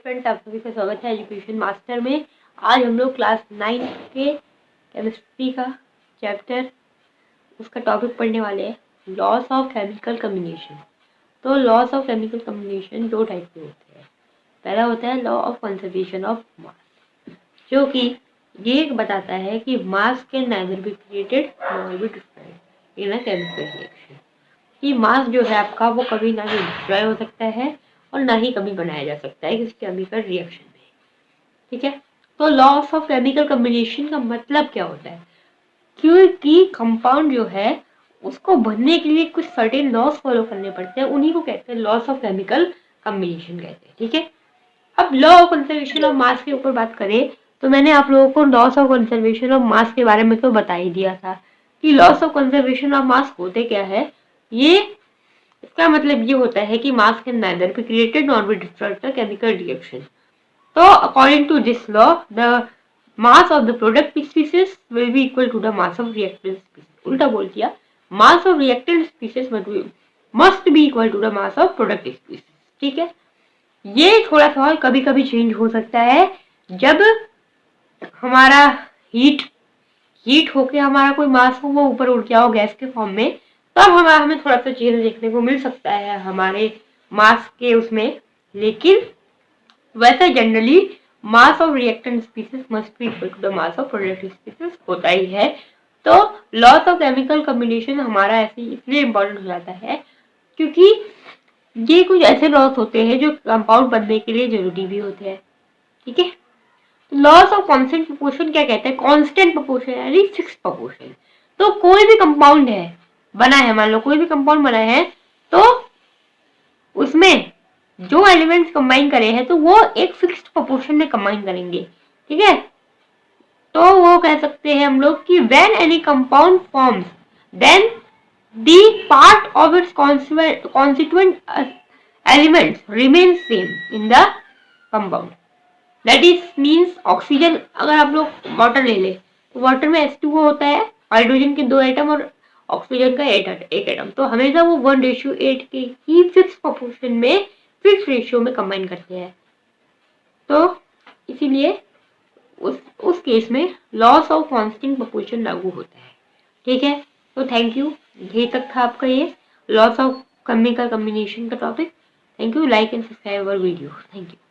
Student, आप सभी का स्वागत है एजुकेशन मास्टर में। आज हम लोग क्लास 9 के केमिस्ट्री का चैप्टर उसका टॉपिक पढ़ने वाले हैं, लॉस ऑफ केमिकल कम्बिनेशन। तो लॉस ऑफ केमिकल कम्बिनेशन दो टाइप के होते हैं। पहला होता है law of conservation of mass, जो कि ये बताता है कि mass can neither be created nor be destroyed in a chemical reaction. कि मास जो है आपका वो कभी ना भी डिस्ट्रॉय हो सकता है और ना ही कभी बनाया जा सकता है किसी केमिकल रिएक्शन में। ठीक है, तो लॉस ऑफ केमिकल कम्बिनेशन का मतलब क्या होता है? क्योंकि कंपाउंड जो है उसको बनने के लिए कुछ सर्टेन लॉस फॉलो करने पड़ते हैं, उन्हीं को कहते हैं लॉस ऑफ केमिकल कम्बिनेशन कहते हैं। ठीक है, अब law of conservation of mass के ऊपर बात करें तो मैंने आप लोगों को loss of conservation of mass के बारे में तो बता ही दिया था कि loss of conservation of mass होते क्या है। ये इसका मतलब ये होता है कि mass can neither be created nor be destroyed the chemical reaction. तो according to this law the mass of the product species will be equal to the mass of reactant species. उल्टा बोल दिया, mass of reactant species must be equal to the mass of product species. ठीक है, ये थोड़ा सा कभी कभी चेंज हो सकता है जब हमारा हीट होके हमारा कोई मास हो वो ऊपर उड़ गया हो गैस के फॉर्म में, तब हमें थोड़ा सा चेंज देखने को मिल सकता है हमारे मास के उसमें। लेकिन वैसे generally mass of reactant species must be equal to the mass of product species होता ही है। तो लॉस ऑफ केमिकल कम्बिनेशन हमारा ऐसे इसलिए इम्पोर्टेंट हो जाता है क्योंकि ये कुछ ऐसे लॉस होते हैं जो कंपाउंड बनने के लिए जरूरी भी होते हैं। ठीक है, लॉस ऑफ कांस्टेंट प्रोपोर्शन क्या कहते हैं? कांस्टेंट प्रोपोर्शन यानी फिक्स प्रोपोर्शन। तो कोई भी कंपाउंड है बना है, मान लो कोई भी कंपाउंड बना है तो उसमें जो एलिमेंट्स कंबाइन करे हैं तो वो एक फिक्स्ड प्रोपोर्शन में कंबाइन करेंगे। ठीक है, तो वो कह सकते हैं हम लोग कि when any compound forms then the part of its constituent elements remain same in the compound. That is means oxygen, अगर आप लोग वाटर ले ले तो वाटर में H2O होता है, हाइड्रोजन के 2 एटम और ऑक्सीजन का एक एटम, तो हमेशा वो 1:8 के ही फिक्स प्रोपोर्शन में फिक्स रेशियो में कंबाइन करते हैं। तो इसीलिए उस केस में लॉस ऑफ कांस्टेंट प्रोपोर्शन लागू होता है। ठीक है, तो थैंक यू, यही तक था आपका ये लॉस ऑफ केमिकल कम्बिनेशन का topic. Thank you, like and subscribe our video. Thank you.